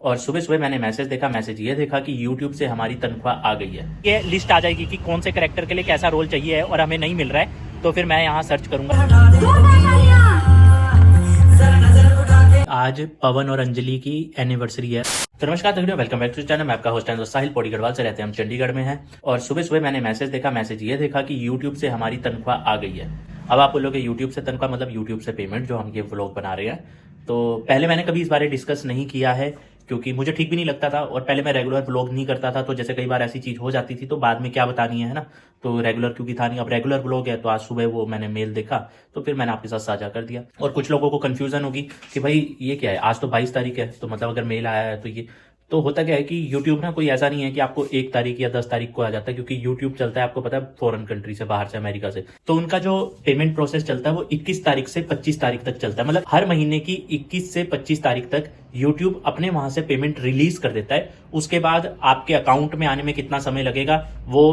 और सुबह सुबह मैंने मैसेज देखा, मैसेज ये देखा कि YouTube से हमारी तनख्वाह आ गई है। ये लिस्ट आ जाएगी कि कौन से कैरेक्टर के लिए कैसा रोल चाहिए है और हमें नहीं मिल रहा है, तो फिर मैं यहाँ सर्च करूँगा। आज पवन और अंजलि की एनिवर्सरी है। तो नमस्कार दोस्तों, वेलकम बैक टू चैनल। मैं आपका होस्ट साहिल पौड़ी गढ़वाल से रहते हैं, हम चंडीगढ़ में हैं। और सुबह सुबह मैंने मैसेज देखा, मैसेज ये देखा कि YouTube से हमारी तनख्वाह आ गई है। अब आप बोलोगे YouTube से तनख्वाह मतलब YouTube से पेमेंट, जो हम ये व्लॉग बना रहे हैं। तो पहले मैंने कभी इस बारे डिस्कस नहीं किया है, क्योंकि मुझे ठीक भी नहीं लगता था और पहले मैं रेगुलर व्लॉग नहीं करता था। तो जैसे कई बार ऐसी चीज़ हो जाती थी तो बाद में क्या बतानी है ना, तो रेगुलर क्योंकि था नहीं। अब रेगुलर व्लॉग है तो आज सुबह वो मैंने मेल देखा तो फिर मैंने आपके साथ साझा कर दिया। और कुछ लोगों को कन्फ्यूजन होगी कि भाई ये क्या है, आज तो 22 तारीख है, तो मतलब अगर मेल आया है तो ये तो होता क्या है कि YouTube ना कोई ऐसा नहीं है कि आपको 1 तारीख या 10 तारीख को आ जाता है, क्योंकि YouTube चलता है आपको पता है फॉरेन कंट्री से, बाहर से, अमेरिका से। तो उनका जो पेमेंट प्रोसेस चलता है वो 21 तारीख से 25 तारीख तक चलता है। मतलब हर महीने की 21 से 25 तारीख तक YouTube अपने वहां से पेमेंट रिलीज कर देता है। उसके बाद आपके अकाउंट में आने में कितना समय लगेगा वो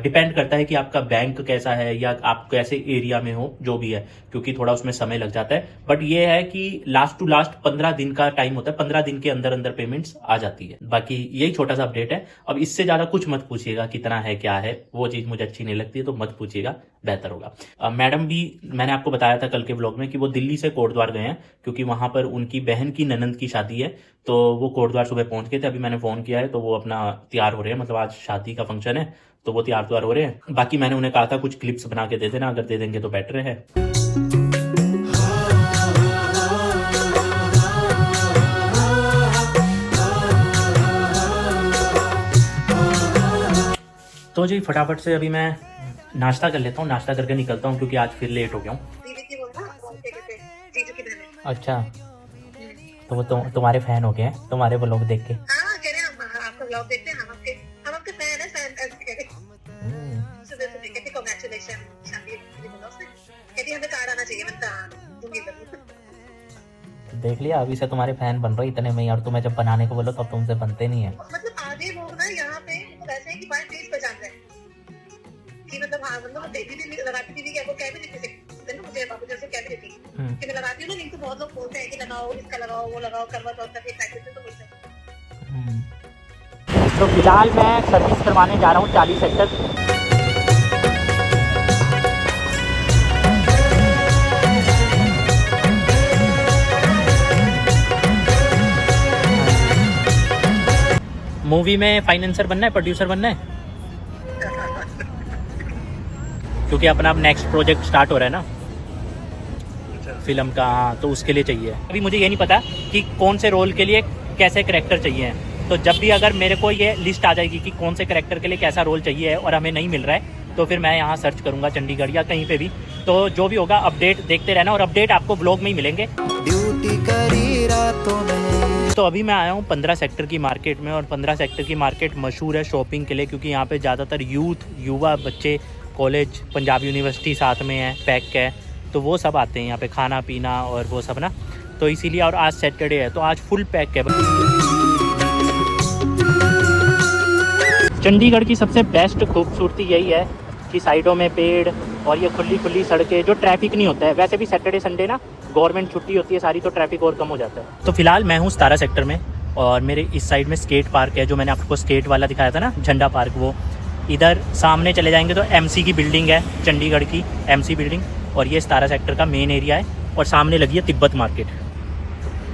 डिपेंड करता है कि आपका बैंक कैसा है या आप कैसे एरिया में हो, जो भी है, क्योंकि थोड़ा उसमें समय लग जाता है। बट ये है कि लास्ट टू लास्ट 15 दिन का टाइम होता है, 15 दिन के अंदर अंदर पेमेंट्स आ जाती है। बाकी यही छोटा सा अपडेट है। अब इससे ज्यादा कुछ मत पूछिएगा कितना है क्या है, वो चीज मुझे अच्छी नहीं लगती है, तो मत पूछिएगा, बेहतर होगा। मैडम भी, मैंने आपको बताया था कल के व्लॉग में कि वो दिल्ली से कोटद्वार गए हैं, क्योंकि वहां पर उनकी बहन की ननंद की शादी है। तो वो कोटद्वार सुबह पहुंच गए थे। अभी मैंने फोन किया है तो वो अपना तैयार हो रहे हैं, मतलब आज शादी का फंक्शन है तो वो तैयार हो रहे हैं। बाकी मैंने उन्हें कहा था कुछ क्लिप्स बना के दे देना, अगर दे देंगे तो बेटर है। तो जी फटाफट से अभी मैं नाश्ता कर लेता हूँ, नाश्ता करके निकलता हूँ क्योंकि आज फिर लेट हो गया हूँ। अच्छा, तो वो तुम्हारे फैन हो गए हैं तुम्हारे व्लॉग देख के। हाँ, कह रहे हैं आपका व्लॉग देखते हैं, हम आपके फैन हैं, सुबह से कहते कांग्रेचुलेशन शादी व्लॉग से, कहती हमें कार्ड आना चाहिए, मैं दूंगी जरूर। देख लिया, अभी से तुम्हारे फैन बन रहे इतने में, और तुम्हें जब बनाने को बोलो तब तुमसे बनते नहीं है। मतलब आधे लोग ना यहाँ पे वैसे हैं कि बात तेज पहचानते हैं कि मतलब हाँ, मतलब वो देती भी लगाती थी कि वो कह भी देती थी ना, मुझे बाबू जैसे कह भी देती कि मैं लगाती हूँ ना, नहीं तो बहुत लोग बोलते हैं कि लगाओ, इसका लगाओ, वो लगाओ, करवा चौथ का पैकेज से, तो बोलते हैं। तो फिलहाल मैं सर्विस करवाने जा रहा हूँ 40 सेक्टर। मूवी में फाइनेंसर बनना है, प्रोड्यूसर बनना है, क्योंकि अपना अब नेक्स्ट प्रोजेक्ट स्टार्ट हो रहा है ना फिल्म का। हाँ, तो उसके लिए चाहिए। अभी मुझे ये नहीं पता कि कौन से रोल के लिए कैसे कैरेक्टर चाहिए। तो जब भी अगर मेरे को ये लिस्ट आ जाएगी कि कौन से कैरेक्टर के लिए कैसा रोल चाहिए है और हमें नहीं मिल रहा है, तो फिर मैं यहाँ सर्च करूँगा चंडीगढ़ या कहीं पे भी। तो जो भी होगा अपडेट देखते रहना, और अपडेट आपको ब्लॉग में ही मिलेंगे। ड्यूटी करी रातों में। तो अभी मैं आया हूँ 15 सेक्टर की मार्केट में, और 15 सेक्टर की मार्केट मशहूर है शॉपिंग के लिए, क्योंकि यहाँ पे ज़्यादातर युवा बच्चे, कॉलेज, पंजाब यूनिवर्सिटी साथ में है, पैक है, तो वो सब आते हैं यहाँ पे खाना पीना और वो सब ना। तो इसीलिए, और आज सैटरडे है तो आज फुल पैक है। चंडीगढ़ की सबसे बेस्ट खूबसूरती यही है कि साइडों में पेड़ और ये खुली खुली सड़कें, जो ट्रैफिक नहीं होता है। वैसे भी सैटरडे संडे ना गवर्नमेंट छुट्टी होती है सारी, तो ट्रैफिक और कम हो जाता है। तो फिलहाल मैं हूँ 17 सेक्टर में, और मेरे इस साइड में स्केट पार्क है, जो मैंने आपको स्केट वाला दिखाया था ना, झंडा पार्क। वो इधर सामने चले जाएंगे तो MC की बिल्डिंग है, चंडीगढ़ की MC बिल्डिंग, और ये 17 सेक्टर का मेन एरिया है। और सामने लगी है तिब्बत मार्केट,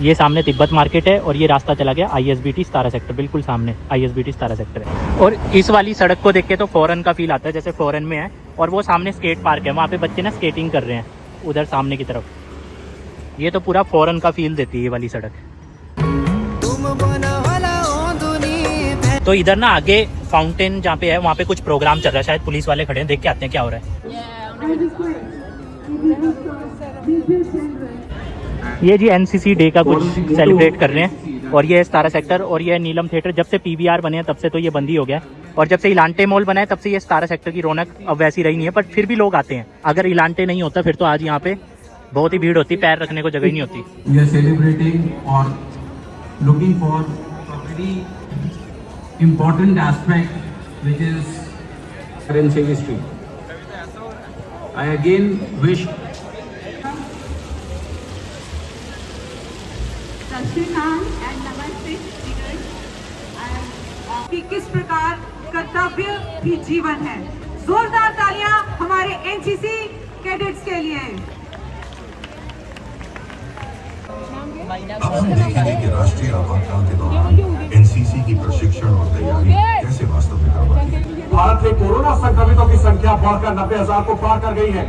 ये सामने तिब्बत मार्केट है, और ये रास्ता चला गया ISBT 17 सेक्टर, बिल्कुल सामने ISBT 17 सेक्टर है। और इस वाली सड़क को देख के तो फॉरेन का फील आता है, जैसे फॉरेन में है। और वो सामने स्केट पार्क है, वहाँ पे बच्चे ना स्केटिंग कर रहे हैं उधर सामने की तरफ। ये तो पूरा फॉरेन का फील देती है ये वाली सड़क। तो इधर ना आगे फाउंटेन जहाँ पे है, वहाँ पे कुछ प्रोग्राम चल रहा है, शायद पुलिस वाले खड़े हैं, देख के आते हैं क्या हो रहा है। ये जी NCC डे का कुछ सेलिब्रेट कर रहे हैं, और ये 17 सेक्टर, और ये नीलम थिएटर। जब से PVR बने हैं तब से तो ये बंद ही हो गया, और जब से इलांटे मॉल बना है तब से ये 17 सेक्टर की रौनक अब वैसी रही नहीं है, पर फिर भी लोग आते हैं। अगर इलांटे नहीं होता फिर तो आज यहाँ पे बहुत ही भीड़ होती, पैर रखने को जगह ही नहीं होती। We are celebrating or looking for a very important aspect which is currency history. I again wish Sat Shri Akal and Namaste. कि किस प्रकार कर्तव्य ही जीवन है। जोरदार तालियां हमारे एनसीसी कैडेट्स के लिए। अब हम देखेंगे कि राष्ट्रीय आपातकाल के दौरान एनसीसी की प्रशिक्षण और तैयारी कैसे वास्तव में करवाई है। भारत में कोरोना संक्रमितों की संख्या बढ़कर 90,000 को पार कर गई है।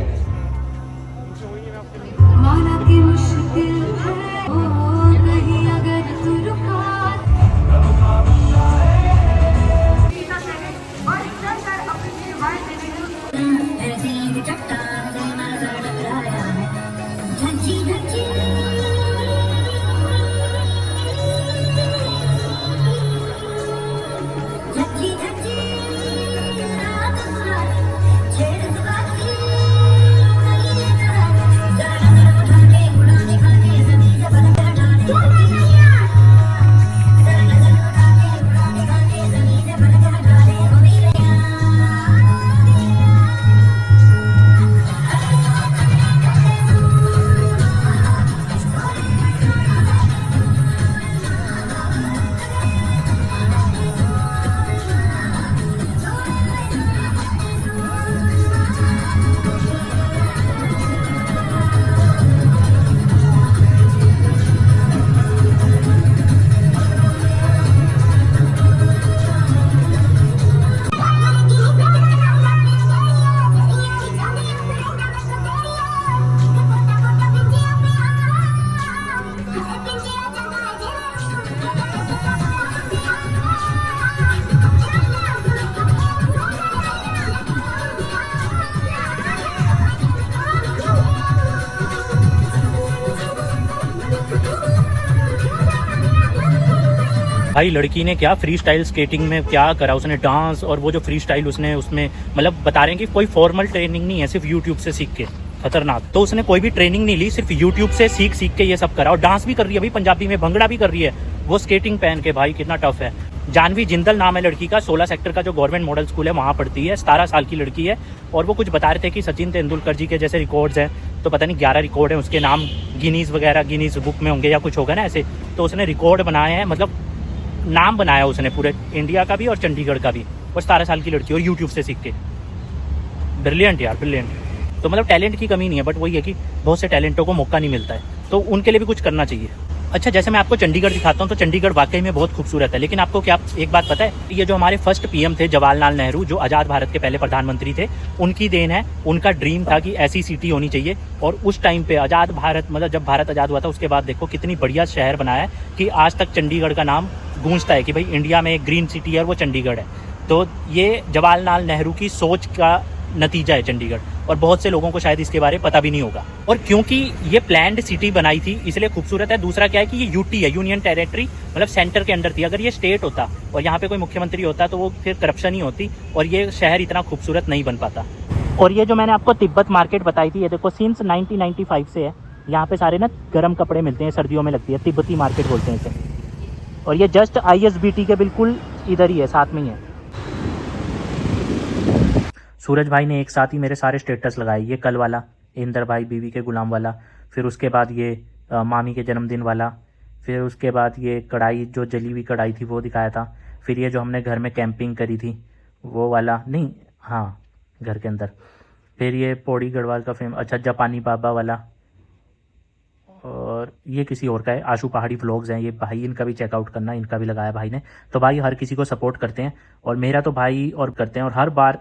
माना कि मुश्किल है ओ नहीं अगर तू रुका। ऐसी चट्टान से नजर टकराया है धज्जी धज्जी धज्जी धज्जी रात रात छेड़ बाकी नहीं जरा नजर उठा के उड़ा दिखा के जमीन से पलक डाले जरा नजर उठा के उड़ा दिखा के जमीन से पलक डाले ओ मेरे भाई लड़की ने क्या फ्री स्टाइल स्केटिंग में क्या करा, उसने डांस और वो जो फ्री स्टाइल उसने उसमें मतलब बता रहे हैं कि कोई फॉर्मल ट्रेनिंग नहीं है, सिर्फ यूट्यूब से सीख के। खतरनाक। तो उसने कोई भी ट्रेनिंग नहीं ली, सिर्फ यूट्यूब से सीख के ये सब करा और डांस भी कर रही है भाई, पंजाबी में भंगड़ा भी कर रही है वो स्केटिंग पहन के। भाई कितना टफ है। जानवी जिंदल नाम है लड़की का, 16 सेक्टर का जो गवर्नमेंट मॉडल स्कूल है वहाँ पढ़ती है, 17 साल की लड़की है। और वो कुछ बता रहे थे कि सचिन तेंदुलकर जी के जैसे रिकॉर्ड्स हैं, तो पता नहीं 11 रिकॉर्ड हैं उसके नाम, गिनीज वगैरह गिनीज बुक में होंगे या कुछ होगा ना ऐसे। तो उसने रिकॉर्ड बनाए हैं, मतलब नाम बनाया उसने पूरे इंडिया का भी और चंडीगढ़ का भी, और 17 साल की लड़की और यूट्यूब से सीख के। ब्रिलियंट यार, ब्रिलियंट। तो मतलब टैलेंट की कमी नहीं है, बट वही है कि बहुत से टैलेंटों को मौका नहीं मिलता है, तो उनके लिए भी कुछ करना चाहिए। अच्छा, जैसे मैं आपको चंडीगढ़ दिखाता हूँ तो चंडीगढ़ वाकई में बहुत खूबसूरत है। लेकिन आपको क्या एक बात पता है, ये जो हमारे फर्स्ट पीएम थे जवाहरलाल नेहरू, जो आज़ाद भारत के पहले प्रधानमंत्री थे, उनकी देन है। उनका ड्रीम था कि ऐसी सिटी होनी चाहिए, और उस टाइम पे आज़ाद भारत, मतलब जब भारत आज़ाद हुआ था उसके बाद देखो कितनी बढ़िया शहर बनाया है कि आज तक चंडीगढ़ का नाम गूंजता है कि भाई इंडिया में एक ग्रीन सिटी है और वो चंडीगढ़ है। तो ये जवाहरलाल नेहरू की सोच का नतीजा है चंडीगढ़, और बहुत से लोगों को शायद इसके बारे में पता भी नहीं होगा। और क्योंकि ये प्लान्ड सिटी बनाई थी इसलिए खूबसूरत है। दूसरा क्या है कि ये यूटी है, यूनियन टेरिटरी, मतलब सेंटर के अंडर थी। अगर ये स्टेट होता और यहाँ पे कोई मुख्यमंत्री होता तो वो फिर करप्शन ही होती और ये शहर इतना खूबसूरत नहीं बन पाता। और ये जो मैंने आपको तिब्बत मार्केट बताई थी, ये देखो सिंस 1995 से है। यहाँ पे सारे ना गर्म कपड़े मिलते हैं, सर्दियों में लगती है, तिब्बती मार्केट बोलते हैं इसे। और ये जस्ट ISBT के बिल्कुल इधर ही है, साथ में ही है। सूरज भाई ने एक साथ ही मेरे सारे स्टेटस लगाए, ये कल वाला इंदर भाई बीवी के गुलाम वाला, फिर उसके बाद ये मामी के जन्मदिन वाला, फिर उसके बाद ये कढ़ाई जो जली हुई कढ़ाई थी वो दिखाया था, फिर ये जो हमने घर में कैंपिंग करी थी वो वाला, नहीं हाँ घर के अंदर, फिर ये पौड़ी गढ़वाल का फेम, अच्छा जापानी बाबा वाला, और ये किसी और का है, आशू पहाड़ी व्लॉग्स हैं ये भाई, इनका भी चेकआउट करना, इनका भी लगाया भाई ने। तो भाई हर किसी को सपोर्ट करते हैं, और मेरा तो भाई और करते हैं, और हर बार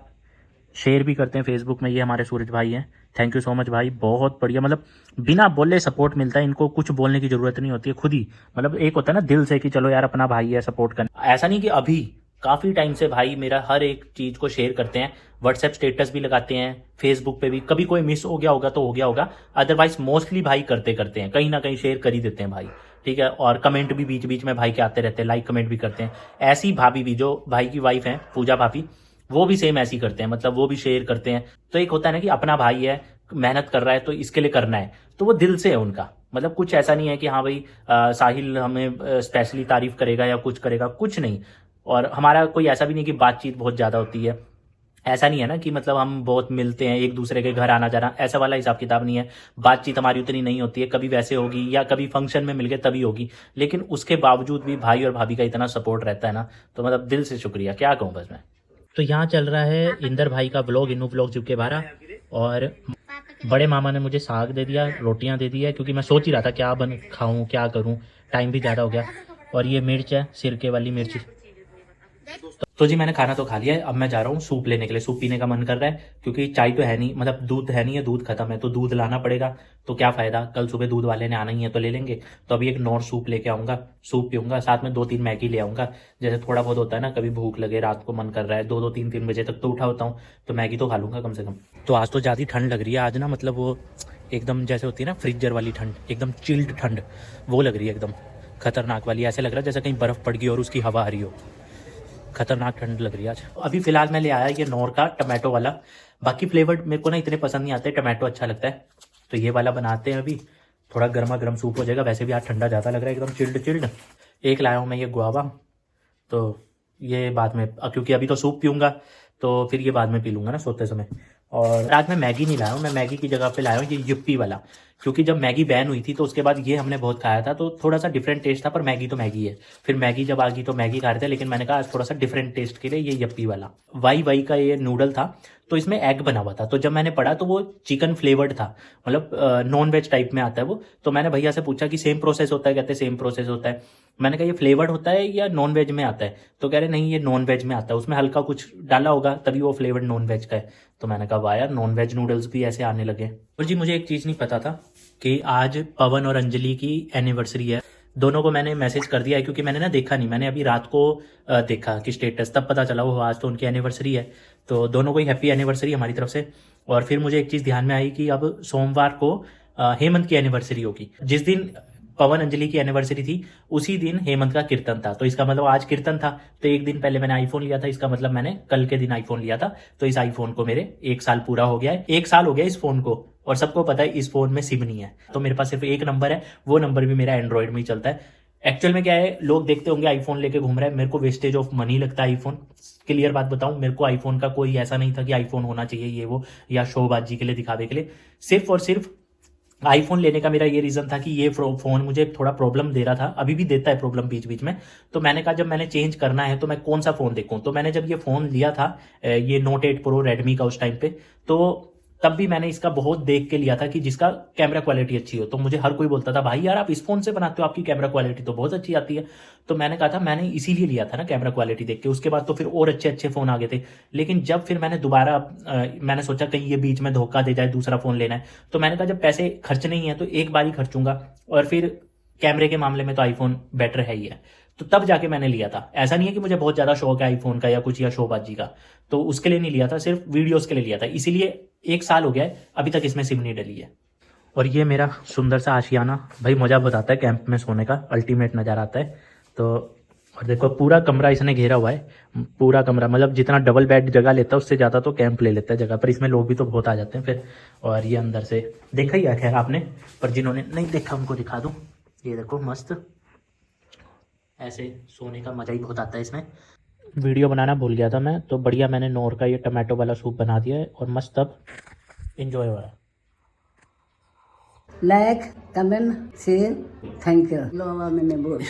शेयर भी करते हैं फेसबुक में। ये हमारे सूरज भाई हैं, थैंक यू सो मच भाई, बहुत बढ़िया, मतलब बिना बोले सपोर्ट मिलता है, इनको कुछ बोलने की जरूरत नहीं होती है, खुद ही मतलब एक होता है ना दिल से कि चलो यार अपना भाई है, सपोर्ट करना। ऐसा नहीं कि अभी, काफ़ी टाइम से भाई मेरा हर एक चीज़ को शेयर करते हैं, व्हाट्सएप स्टेटस भी लगाते हैं, फेसबुक पे भी, कभी कोई मिस हो गया होगा तो हो गया होगा, अदरवाइज मोस्टली भाई करते हैं, कहीं ना कहीं शेयर कर ही देते हैं भाई, ठीक है। और कमेंट भी बीच बीच में भाई के आते रहते हैं, लाइक कमेंट भी करते हैं। ऐसी भाभी भी जो भाई की वाइफ है पूजा भाभी, वो भी सेम ऐसी करते हैं, मतलब वो भी शेयर करते हैं। तो एक होता है ना कि अपना भाई है, मेहनत कर रहा है तो इसके लिए करना है, तो वो दिल से है उनका, मतलब कुछ ऐसा नहीं है कि हाँ भाई साहिल हमें स्पेशली तारीफ करेगा या कुछ करेगा, कुछ नहीं। और हमारा कोई ऐसा भी नहीं कि बातचीत बहुत ज़्यादा होती है, ऐसा नहीं है ना कि मतलब हम बहुत मिलते हैं, एक दूसरे के घर आना जाना, ऐसा वाला हिसाब किताब नहीं है। बातचीत हमारी उतनी नहीं होती है, कभी वैसे होगी या कभी फंक्शन में मिल गए तभी होगी, लेकिन उसके बावजूद भी भाई और भाभी का इतना सपोर्ट रहता है ना, तो मतलब दिल से शुक्रिया, क्या कहूँ बस मैं। तो यहाँ चल रहा है इंदर भाई का व्लॉग, इनू व्लॉग चुके 12, और बड़े मामा ने मुझे साग दे दिया, रोटियां दे दी है, क्योंकि मैं सोच ही रहा था क्या बन खाऊं क्या करूं, टाइम भी ज़्यादा हो गया। और ये मिर्च है, सिरके वाली मिर्च। तो जी मैंने खाना तो खा लिया है, अब मैं जा रहा हूँ सूप लेने के लिए। सूप पीने का मन कर रहा है, क्योंकि चाय तो है नहीं, मतलब दूध है नहीं है, दूध खत्म है, तो दूध लाना पड़ेगा। तो क्या फ़ायदा, कल सुबह दूध वाले ने आना ही है तो ले लेंगे। तो अभी एक नॉर सूप लेके आऊँगा, सूप पीऊँगा, साथ में 2-3 मैगी ले आऊँगा। जैसे थोड़ा बहुत होता है ना, कभी भूख लगे, रात को मन कर रहा है, 2-2 3-3 बजे तक तो उठा होता हूँ, तो मैगी तो खा लूँगा कम से कम। तो आज तो ज़्यादा ठंड लग रही है आज ना, मतलब वो एकदम जैसे होती है ना फ्रीजर वाली ठंड, एकदम चिल्ड ठंड वो लग रही है, एकदम खतरनाक वाली। ऐसे लग रहा है जैसे कहीं बर्फ़ पड़ गई और उसकी हवा आ रही हो, खतरनाक ठंड लग रही है आज। अभी फिलहाल मैं ले आया ये नॉर का टमाटो वाला। बाकी फ्लेवर्ड मेरे को ना इतने पसंद नहीं आते, टमाटो अच्छा लगता है, तो ये वाला बनाते हैं। अभी थोड़ा गर्मा गर्म सूप हो जाएगा, वैसे भी आज ठंडा ज़्यादा लग रहा है, एकदम चिल्ड चिल्ड। एक लाया हूँ मैं ये गुआवा, तो ये बाद में, क्योंकि अभी तो सूप पीऊँगा तो फिर ये बाद में पी लूँगा ना सोते समय। और आज मैं मैगी नहीं लाया हूँ, मैं मैगी की जगह पे लाया हूँ ये युप्पी वाला, क्योंकि जब मैगी बैन हुई थी तो उसके बाद ये हमने बहुत खाया था, तो थोड़ा सा डिफरेंट टेस्ट था, पर मैगी तो मैगी है। फिर मैगी जब आ गई तो मैगी खा रहे थे, लेकिन मैंने कहा आज थोड़ा सा डिफरेंट टेस्ट के लिए ये यप्पी वाला। वाई का ये नूडल था, तो इसमें एग बना हुआ था, तो जब मैंने पढ़ा तो वो चिकन फ्लेवर्ड था, मतलब नॉन वेज टाइप में आता है वो। तो मैंने भैया से पूछा कि सेम प्रोसेस होता है, कहते हैं सेम प्रोसेस होता है। मैंने कहा ये फ्लेवर्ड होता है या नॉन वेज में आता है, तो कह रहे नहीं ये नॉन वेज में आता है, उसमें हल्का कुछ डाला होगा तभी वो फ्लेवर्ड नॉन वेज का है। तो मैंने कहा वाह यार, नॉन वेज नूडल्स भी ऐसे आने लगे। और जी मुझे एक चीज़ नहीं पता था कि आज पवन और अंजलि की एनिवर्सरी है। दोनों को मैंने मैसेज कर दिया है, क्योंकि मैंने ना देखा नहीं, मैंने अभी रात को देखा कि स्टेटस, तब पता चला वो आज तो उनकी एनिवर्सरी है। तो दोनों को ही हैप्पी एनिवर्सरी हमारी तरफ से। और फिर मुझे एक चीज़ ध्यान में आई कि अब सोमवार को हेमंत की एनिवर्सरी होगी। जिस दिन पवन अंजलि की एनिवर्सरी थी उसी दिन हेमंत का कीर्तन था, तो इसका मतलब आज कीर्तन था, तो एक दिन पहले मैंने आईफोन लिया था, इसका मतलब मैंने कल के दिन आईफोन लिया था। तो इस आईफोन को मेरे 1 साल पूरा हो गया है, 1 साल हो गया इस फोन को। और सबको पता है इस फोन में सिम नहीं है, तो मेरे पास सिर्फ एक नंबर है, वो नंबर भी मेरा एंड्रॉइड में ही चलता है। एक्चुअल में क्या है, लोग देखते होंगे आईफोन लेके घूम रहा है, मेरे को वेस्टेज ऑफ मनी लगता है आईफोन। क्लियर बात बताऊं, मेरे को आईफोन का कोई ऐसा नहीं था कि आईफोन होना चाहिए ये वो, या शोबाजी के लिए दिखावे के लिए। सिर्फ और सिर्फ आईफोन लेने का मेरा ये रीज़न था कि ये फ़ोन मुझे थोड़ा प्रॉब्लम दे रहा था, अभी भी देता है प्रॉब्लम बीच बीच में। तो मैंने कहा जब मैंने चेंज करना है तो मैं कौन सा फ़ोन देखूं। तो मैंने जब ये फ़ोन लिया था, ये Note 8 Pro रेडमी का उस टाइम पे, तो तब भी मैंने इसका बहुत देख के लिया था कि जिसका कैमरा क्वालिटी अच्छी हो। तो मुझे हर कोई बोलता था भाई यार आप इस फोन से बनाते हो, आपकी कैमरा क्वालिटी तो बहुत अच्छी आती है। तो मैंने कहा था मैंने इसीलिए लिया था ना कैमरा क्वालिटी देख के। उसके बाद तो फिर और अच्छे अच्छे फ़ोन आ गए थे, लेकिन जब फिर मैंने दोबारा मैंने सोचा कहीं ये बीच में धोखा दे जाए, दूसरा फ़ोन लेना है, तो मैंने कहा जब पैसे खर्च नहीं है तो एक बार ही खर्चूंगा, और फिर कैमरे के मामले में तो आईफोन बेटर है ही है। तो तब जाके मैंने लिया था। ऐसा नहीं है कि मुझे बहुत ज़्यादा शौक है आईफोन का या कुछ, या शोबाजी का, तो उसके लिए नहीं लिया था, सिर्फ वीडियोस के लिए लिया था। इसीलिए 1 साल हो गया है, अभी तक इसमें सिम नहीं डली है। और ये मेरा सुंदर सा आशियाना, भाई मज़ा बहुत आता है कैंप में सोने का, अल्टीमेट नज़ारा आता है। तो और देखो पूरा कमरा इसने घेरा हुआ है, पूरा कमरा, मतलब जितना डबल बेड जगह लेता है उससे ज़्यादा तो कैंप ले लेता है जगह पर। इसमें लोग भी तो बहुत आ जाते हैं फिर। और ये अंदर से देखा ही है खैर आपने, पर जिन्होंने नहीं देखा उनको दिखा दूँ। ये देखो मस्त, ऐसे सोने का मज़ा ही बहुत आता है इसमें। वीडियो बनाना भूल गया था मैं, तो बढ़िया मैंने नॉर का ये टमाटो वाला सूप बना दिया है, और मस्त अब इंजॉय हो रहा है। Like comment share, thank you. लो मैंने बोल